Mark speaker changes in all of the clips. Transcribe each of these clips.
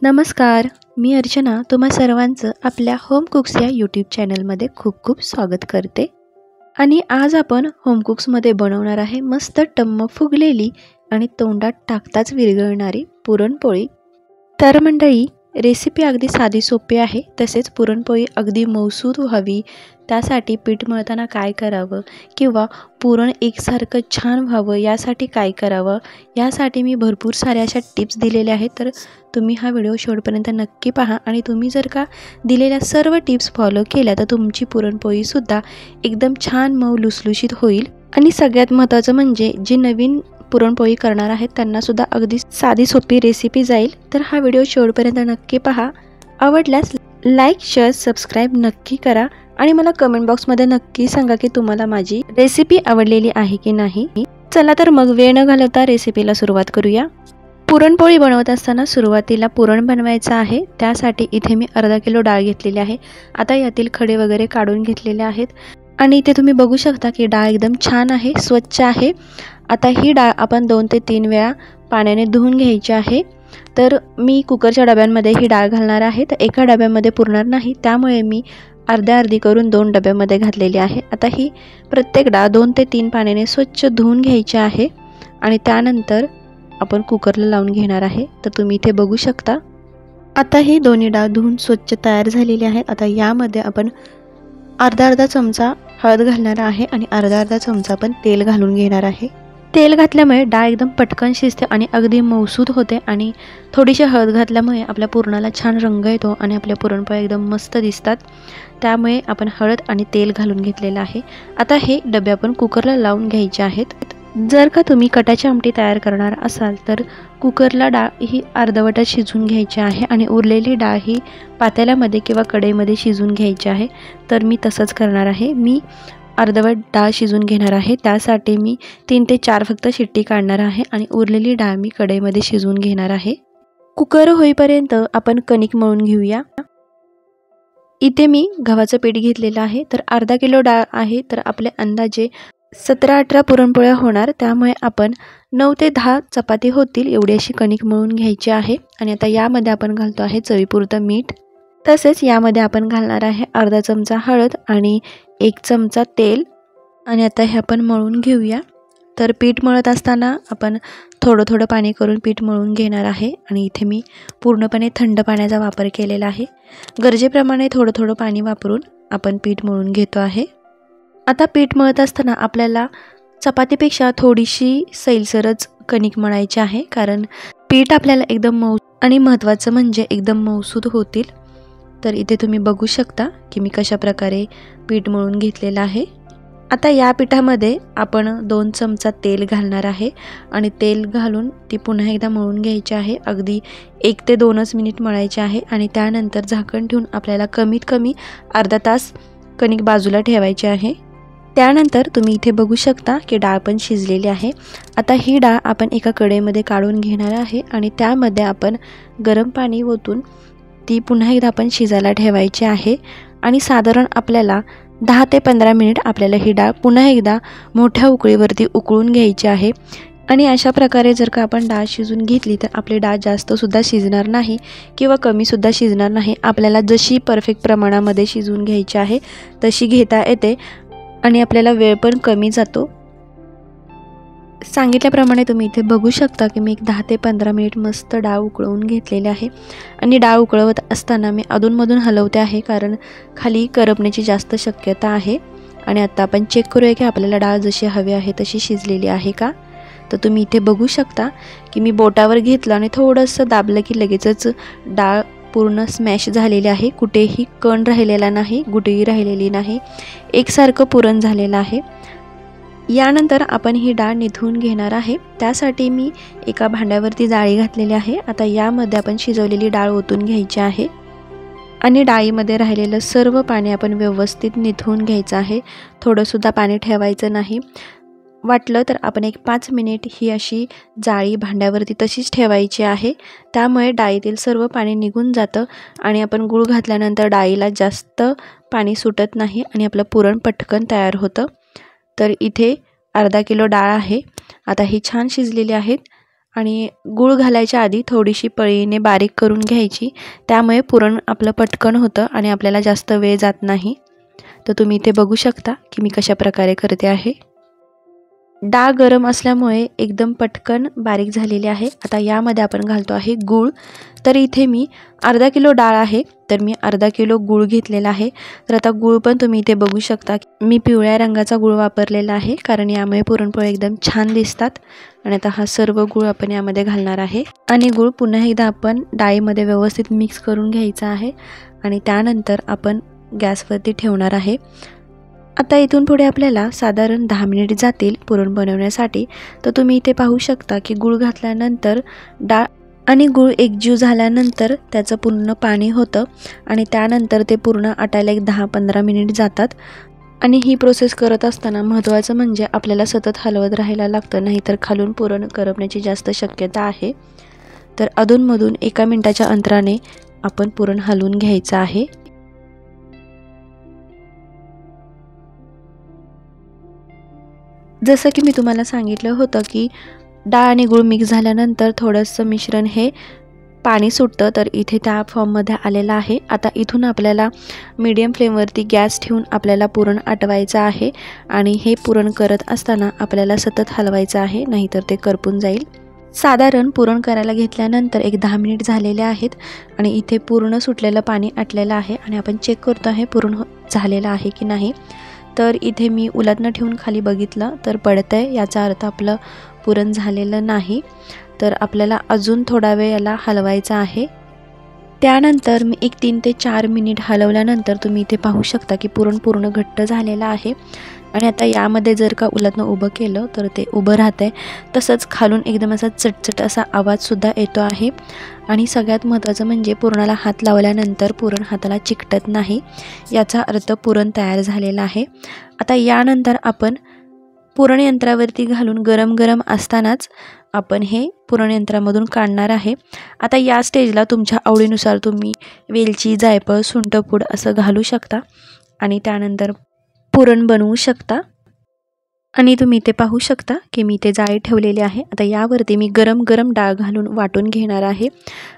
Speaker 1: नमस्कार, मी अर्चना तुम्हा सर्वांचं आपल्या होम कुक्स या यूट्यूब चॅनलमध्ये खूप खूप स्वागत करते. आणि आज आपण होम कुक्समध्ये बनवणार आहे मस्त टम्म फुगलेली आणि तोंडात टाकताच विरघळणारी पुरणपोळी. तर मंडळी, रेसिपी अगदी साधी सोपी आहे. तसेच पुरणपोळी अगदी मऊसूद व्हावी त्यासाठी पीठ मळताना काय करावं किंवा पुरण एकसारखं छान व्हावं यासाठी काय करावं, यासाठी मी भरपूर साऱ्या अशा टिप्स दिलेल्या आहेत. तर तुम्ही हा व्हिडिओ शेवटपर्यंत नक्की पहा आणि तुम्ही जर का दिलेल्या सर्व टिप्स फॉलो केल्या तर तुमची पुरणपोळीसुद्धा एकदम छान मऊ लुसलुशीत होईल. आणि सगळ्यात महत्त्वाचं म्हणजे जे नवीन पुरणपोळी करणार आहेत त्यांनासुद्धा अगदी साधी सोपी रेसिपी जाईल. तर हा व्हिडिओ शेवटपर्यंत नक्की पहा. आवडल्यास लाईक, शेअर, सबस्क्राईब नक्की करा आणि मला कमेंट बॉक्समध्ये नक्की सांगा की तुम्हाला माझी रेसिपी आवडलेली आहे की नाही. चला तर मग वेळ न घालवता रेसिपीला सुरुवात करूया. पुरणपोळी बनवत असताना सुरुवातीला पुरण बनवायचं आहे. त्यासाठी इथे मी अर्धा किलो डाळ घेतलेली आहे. आता यातील खडे वगैरे काढून घेतलेले आहेत आणि इथे तुम्ही बघू शकता की डाळ एकदम छान आहे, स्वच्छ आहे. आता ही डाळ आपण 2 ते 3 वेळा पाण्याने धुवून घ्यायची आहे. तर मी कुकरच्या डब्यांमध्ये ही डाळ घालणार आहे. तर एका डब्यामध्ये पुरणार नाही, त्यामुळे मी अर्धी करून 2 डब्यामध्ये घातलेली आहे. आता ही प्रत्येक डाळ 2 ते 3 पाण्याने स्वच्छ धुवून घ्यायची आहे आणि त्यानंतर आपण कुकरला लावून घेणार आहे. तर तुम्ही इथे बघू शकता. आता ही दोन्ही डाळ धुवून स्वच्छ तयार झालेली आहे. आता यामध्ये आपण अर्धा चमचा हळद घालणार आहे आणि अर्धा चमचा पण तेल घालून घेणार आहे. तेल घातल्यामुळे डाळ एकदम पटकन शिजते आणि अगदी मऊसूद होते आणि थोडीशी हळद घातल्यामुळे आपल्या पुरणाला छान रंग येतो आणि आपल्या पुरणपोळ्या एकदम मस्त दिसतात. त्यामुळे आपण हळद आणि तेल घालून घेतलेलं आहे. आता हे डबे आपण कुकरला लावून घ्यायचे आहेत. जर का तुम्ही कटाची आमटी तयार करणार असाल तर कुकरला डाळ ही अर्धवटात शिजवून घ्यायची आहे आणि उरलेली डाळ ही पातेल्यामध्ये किंवा कढईमध्ये शिजवून घ्यायची आहे. तर मी तसंच करणार आहे. मी अर्धवट डाळ शिजवून घेणार आहे. त्यासाठी मी 3 ते 4 फक्त शिट्टी काढणार आहे आणि उरलेली डाळ मी कढईमध्ये शिजवून घेणार आहे. कुकर होईपर्यंत आपण कणिक मळून घेऊया. इथे मी गव्हाचं पीठ घेतलेलं आहे. तर अर्धा किलो डाळ आहे तर आपले अंदाजे 17-18 पुरणपोळ्या होणार. त्यामुळे आपण 9 ते 10 चपाती होतील एवढी अशी कणिक मळून घ्यायची आहे. आणि आता यामध्ये आपण घालतो आहे चवीपुरतं मीठ. तसेच यामध्ये आपण घालणार आहे अर्धा चमचा हळद आणि 1 चमचा तेल. आणि आता हे आपण मळून घेऊया. तर पीठ मळत असताना आपण थोडं पाणी करून पीठ मळून घेणार आहे. आणि इथे मी पूर्णपणे थंड पाण्याचा वापर केलेला आहे. गरजेप्रमाणे थोडं पाणी वापरून आपण पीठ मळून घेतो आहे. आता पीठ मळत असताना आपल्याला चपातीपेक्षा थोडीशी सैलसरच कणिक मळायची आहे, कारण पीठ आपल्याला एकदम मऊ आणि महत्त्वाचं म्हणजे एकदम मऊसूद होतील. तर इथे तुम्ही बघू शकता की मी कशा प्रकारे पीठ मळून घेतलेलं आहे. आता या पिठामध्ये आपण 2 चमचा तेल घालणार आहे आणि तेल घालून ती पुन्हा एकदा मळून घ्यायची आहे. अगदी 1 ते 2 मिनिट मळायचे आहे आणि त्यानंतर झाकण ठेवून आपल्याला कमीत कमी अर्धा तास कणिक बाजूला ठेवायची आहे. त्यानंतर तुम्ही इथे बघू शकता की डाळ पण शिजलेली आहे. आता ही डाळ आपण एका कढईमध्ये काढून घेणार आहे आणि त्यामध्ये आपण गरम पाणी ओतून ती पुन्हा एकदा आपण शिजायला ठेवायची आहे. आणि साधारण आपल्याला 10 ते 15 मिनिट आपल्याला ही डाळ पुन्हा एकदा मोठ्या उकळीवरती उकळून घ्यायची आहे. आणि अशा प्रकारे जर का आपण डाळ शिजून घेतली तर आपली डाळ जास्तसुद्धा शिजणार नाही किंवा कमीसुद्धा शिजणार नाही. आपल्याला जशी परफेक्ट प्रमाणामध्ये शिजवून घ्यायची आहे तशी घेता येते आणि आपल्याला वेळ पण कमी जातो. सांगितल्याप्रमाणे तुम्ही इथे बघू शकता की मी 10 ते 15 मिनिट मस्त डाळ उकळवून घेतलेली आहे. आणि डाळ उकळवत असताना मी अधूनमधून हलवते आहे, कारण खाली करपण्याची जास्त शक्यता आहे. आणि आता आपण चेक करूया की आपल्याला डाळ जशी हवी आहे तशी शिजलेली आहे का. तर तुम्ही इथे बघू शकता की मी बोटावर घेतलं आणि थोडंसं दाबलं की लगेचच डाळ पूर्ण स्मॅश झालेली आहे. कुठेही कण राहिलेला नाही, गुटळी राहिलेली नाही, एकसारखं पुरण झालेलं आहे. यानंतर आपण ही डाळ निथळून घेणार आहे. त्यासाठी मी एका भांड्यावरती जाळी घातलेली आहे. आता यामध्ये आपण शिजवलेली डाळ ओतून घ्यायची आहे आणि डाळीमध्ये राहिलेलं सर्व पाणी आपण व्यवस्थित निथळून घ्यायचं आहे. थोडंसुद्धा पाणी ठेवायचं नाही. वाटलं तर आपण 5 मिनिट ही अशी जाळी भांड्यावरती तशीच ठेवायची आहे. त्यामुळे डाळीतील सर्व पाणी निघून जातं आणि आपण गूळ घातल्यानंतर डाळीला जास्त पाणी सुटत नाही आणि आपलं पुरण पटकन तयार होतं. तर इथे अर्धा किलो डाळ आहे. आता ही छान शिजलेली आहेत आणि गूळ घालायच्या आधी थोडीशी पळीने बारीक करून घ्यायची, त्यामुळे पुरण आपलं पटकन होतं आणि आपल्याला जास्त वेळ जात नाही। तर तुम्ही इथे बघू शकता की मी कशा प्रकारे करते आहे। डाळ गरम असल्यामुळे एकदम पटकन बारीक झालेली आहे। आता यामध्ये आपण घालतो आहे गूळ। तर इथे मी अर्धा किलो डाळ आहे, तर मी अर्धा किलो गूळ घेतलेला आहे। तर आता गूळ पण तुम्ही इथे बघू शकता, मी पिवळ्या रंगाचा गूळ वापरलेला आहे, कारण यामुळे पुरणपोळी एकदम छान दिसतात। आणि आता हा सर्व गूळ आपण यामध्ये घालणार आहे आणि गूळ पुन्हा एकदा आपण डाळीमध्ये व्यवस्थित मिक्स करून घ्यायचा आहे आणि त्यानंतर आपण गॅसवरती ठेवणार आहे। आता इथून पुढे आपल्याला साधारण 10 मिनिट जातील पुरण बनवण्यासाठी। तर तुम्ही इथे पाहू शकता की गूळ घातल्यानंतर डाळ आणि गूळ एकजीव झाल्यानंतर त्याचं पूर्ण पाणी होतं आणि त्यानंतर ते पूर्ण आटायला एक 10-15 मिनिट जातात। आणि ही प्रोसेस करत असताना महत्त्वाचं म्हणजे आपल्याला सतत हलवत राहायला लागतं, नाहीतर खालून पुरण करपण्याची जास्त शक्यता आहे। तर अधूनमधून 1 मिनिटाच्या अंतराने आपण पुरण हलवून घ्यायचं आहे। जसं की मी तुम्हाला सांगितलं होतं की डाळ आणि गूळ मिक्स झाल्यानंतर थोडंसं मिश्रण हे पाणी सुटतं, तर इथे त्या फॉर्ममध्ये आलेलं आहे। आता इथून आपल्याला मीडियम फ्लेमवरती गॅस ठेवून आपल्याला पुरण आटवायचं आहे आणि हे पुरण करत असताना आपल्याला सतत हलवायचं आहे, नाहीतर ते करपून जाईल। साधारण पुरण करायला घेतल्यानंतर एक 10 मिनिट झालेले आहेत आणि इथे पूर्ण सुटलेलं पाणी आटलेलं आहे आणि आपण चेक करतो आहे पुरण झालेलं आहे की नाही। तर इथे मी उलटनं ठेवून खाली बघितलं तर पडतंय, याचा अर्थ आपलं पुरण झालेलं नाही। तर आपल्याला अजून थोडा वेळ याला हलवायचा आहे। त्यानंतर मी एक 3 ते 4 मिनिट हलवल्यानंतर तुम्ही इथे पाहू शकता की पुरण पूर्ण घट्ट झालेलं आहे आणि आता यामध्ये जर का उलटनं उभं केलं तर ते उभं राहतंय। तसंच खालून एकदम असा चटचट असा आवाजसुद्धा येतो आहे आणि सगळ्यात महत्त्वाचं म्हणजे पुरणाला हात लावल्यानंतर पुरण हाताला चिकटत नाही, याचा अर्थ पुरण तयार झालेलं आहे। आता यानंतर आपण पुरण यंत्रावरती घालून गरम गरम असतानाच आपण हे पुरण यंत्रामधून काढणार आहे। आता या स्टेजला तुमच्या आवडीनुसार तुम्ही वेलची, जायफळ, सुंठपूड असं घालू शकता आणि त्यानंतर पुरण बनवू शकता। आणि तुम्ही इथे पाहू शकता की मी इथे जाळी ठेवलेली आहे। आता यावरती मी गरम गरम डाळ घालून वाटून घेणार आहे।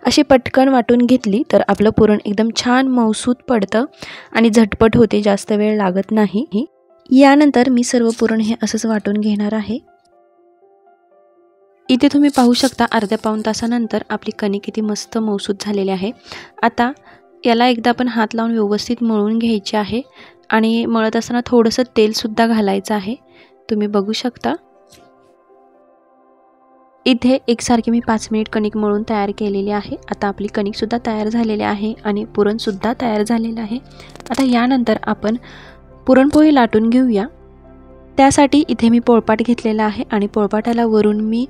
Speaker 1: अशी पटकन वाटून घेतली तर आपलं पुरण एकदम छान मऊसूत पडतं आणि झटपट होते, जास्त वेळ लागत नाही। यानंतर मी सर्व पुरण हे असंच वाटून घेणार आहे। इथे तुम्ही पाहू शकता अर्ध्या पाऊण तासानंतर आपली कणिक किती मस्त मऊसूत झालेली आहे। आता याला एकदा आपण हात लावून व्यवस्थित मळून घ्यायचे आहे आणि मळत असताना थोडंसं तेलसुद्धा घालायचं आहे, तुम्ही बघू शकता। इथे एकसारखी मी 5 मिनिट कणिक मळून तयार केलेली आहे। आता आपली कणिकसुद्धा तयार झालेली आहे आणि पुरणसुद्धा तयार झालेलं आहे। आता यानंतर आपण पुरणपोळी लाटून घेऊया। त्यासाठी इथे मी पोळपाट घेतलेला आहे आणि पोळपाटाला वरून मी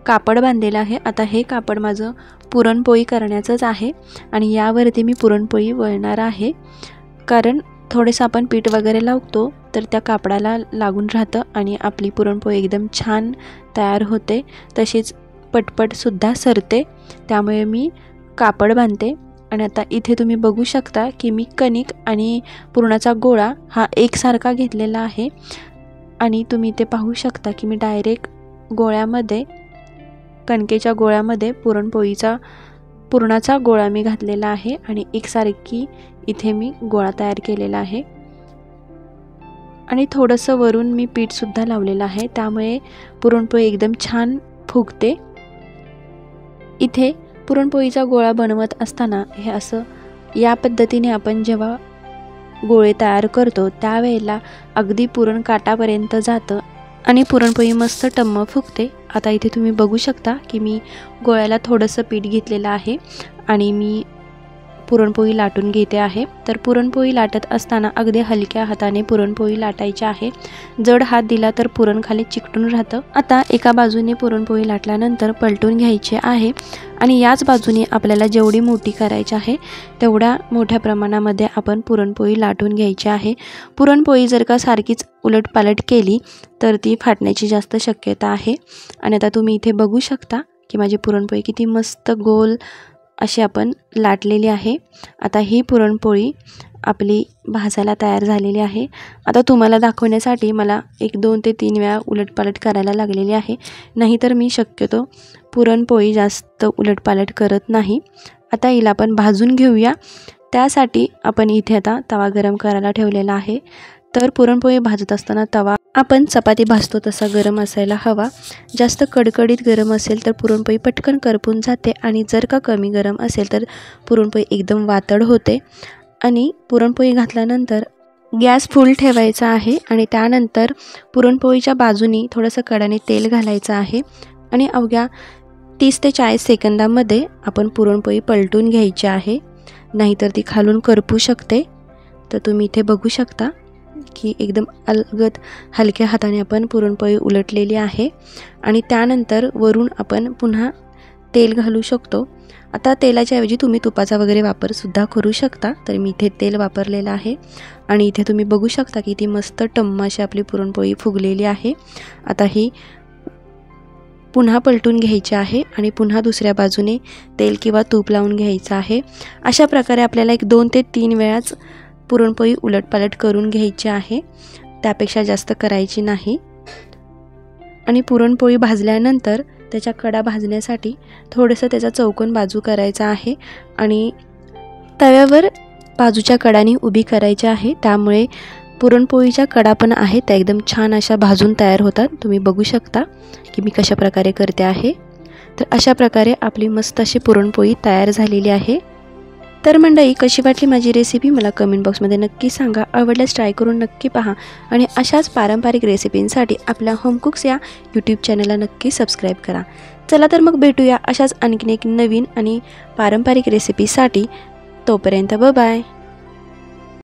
Speaker 1: कापड बांधलेलं आहे। आता हे कापड माझं पुरणपोळी करण्याचंच आहे आणि यावरती मी पुरणपोळी वळणार आहे, कारण थोडंसं आपण पीठ वगैरे लावतो तर त्या कापडाला लागून राहतं आणि आपली पुरणपोळी एकदम छान तयार होते, तशीच पटपटसुद्धा सरते, त्यामुळे मी कापड बांधते। आणि आता इथे तुम्ही बघू शकता की मी कणिक आणि पुरणाचा गोळा हा एकसारखा घेतलेला आहे आणि तुम्ही इथे पाहू शकता की मी डायरेक्ट गोळ्यामध्ये, कणकेच्या गोळ्यामध्ये पुरणाचा गोळा मी घातलेला आहे आणि एकसारखी इथे मी गोळा तयार केलेला आहे आणि थोडंसं वरून मी पीठसुद्धा लावलेलं आहे, त्यामुळे पुरणपोळी एकदम छान फुगते। इथे पुरणपोळीचा गोळा बनवत असताना हे असं या पद्धतीने आपण जेव्हा गोळे तयार करतो त्यावेळेला अगदी पुरण काटापर्यंत जातं आणि पुरणपोळी मस्त टम्म फुगते। आता इथे तुम्ही बघू शकता की मी गोळ्याला थोडंसं पीठ घेतलेलं आहे आणि मी पुरणपोळी लाटून घेते आहे। तर पुरणपोळी लाटत असताना अगदी हलक्या हाताने पुरणपोळी लाटायची आहे, जड हात दिला तर पुरण खाली चिकटून राहतं। आता एका बाजूने पुरणपोळी लाटल्यानंतर पलटून घ्यायची आहे आणि याच बाजूने आपल्याला जेवढी मोठी करायची आहे तेवढ्या मोठ्या प्रमाणामध्ये आपण पुरणपोळी लाटून घ्यायची आहे। पुरणपोळी जर का सारखीच उलटपालट केली तर ती फाटण्याची जास्त शक्यता आहे। आणि आता तुम्ही इथे बघू शकता की माझी पुरणपोळी किती मस्त गोल अशी आपण लाटलेली आहे। आता ही पुरणपोळी आपली भाजायला तयार झालेली आहे। आता तुम्हाला दाखवण्यासाठी मला 1-2 ते 3 वेळा उलटपालट करायला लागलेली आहे, नाहीतर मी शक्यतो पुरणपोळी जास्त उलटपालट करत नाही। आता हिला आपण भाजून घेऊया। त्यासाठी आपण इथे आता तवा गरम करायला ठेवलेला आहे। तर पुरणपोळी भाजत असताना तवा आपण चपाती भाजतो तसा गरम असायला हवा। जास्त कडकडीत गरम असेल तर पुरणपोळी पटकन करपून जाते आणि जर का कमी गरम असेल तर पुरणपोळी एकदम वातड होते। आणि पुरणपोळी घातल्यानंतर गॅस फुल ठेवायचा आहे आणि त्यानंतर पुरणपोळीच्या बाजूनी थोडंसं कडाने तेल घालायचं आहे आणि अवघ्या 30 ते 40 सेकंदामध्ये आपण पुरणपोळी पलटून घ्यायची आहे, नाहीतर ती खालून करपू शकते। तर तुम्ही इथे बघू शकता की एकदम अलगद हलक्या हाताने आपण पुरणपोळी उलटलेली आहे आणि त्यानंतर वरून आपण पुन्हा तेल घालू शकतो। आता तेलाच्या ऐवजी तुम्ही तुपाचा वगैरे वापर सुद्धा करू शकता। तर मी इथे तेल वापरलेलं आहे आणि इथे तुम्ही बघू शकता की ती मस्त टम्म अशी आपली पुरणपोळी फुगलेली आहे। आता ही पुन्हा पलटून घ्यायची आहे आणि पुन्हा दुसऱ्या बाजूने तेल किंवा तूप लावून घ्यायचं आहे। अशा प्रकारे आपल्याला 1-2 ते 3 वेळाच पुरणपोळी उलटपालट करून घ्यायची आहे, त्यापेक्षा जास्त करायची नाही। आणि पुरणपोळी भाजल्यानंतर त्याच्या कडा भाजण्यासाठी थोडंसं त्याचा चौकोन बाजू करायचा आहे आणि तव्यावर बाजूच्या कडानी उभी करायची आहे, त्यामुळे पुरणपोळीच्या कडा पण आहेत त्या एकदम छान अशा भाजून तयार होतात। तुम्ही बघू शकता की मी कशा प्रकारे करते आहे। तर अशा प्रकारे आपली मस्त अशी पुरणपोळी तयार झालेली आहे। तर मंडळी, कशी वाटली माझी रेसिपी मला कमेंट बॉक्समध्ये नक्की सांगा। आवडल्यास ट्राय करून नक्की पहा आणि अशाच पारंपरिक रेसिपींसाठी आपल्या होम कुक्स या यूट्यूब चॅनलला नक्की सबस्क्राईब करा। चला तर मग भेटूया अशाच आणखीन एक नवीन आणि पारंपरिक रेसिपीसाठी। तोपर्यंत बाय बाय।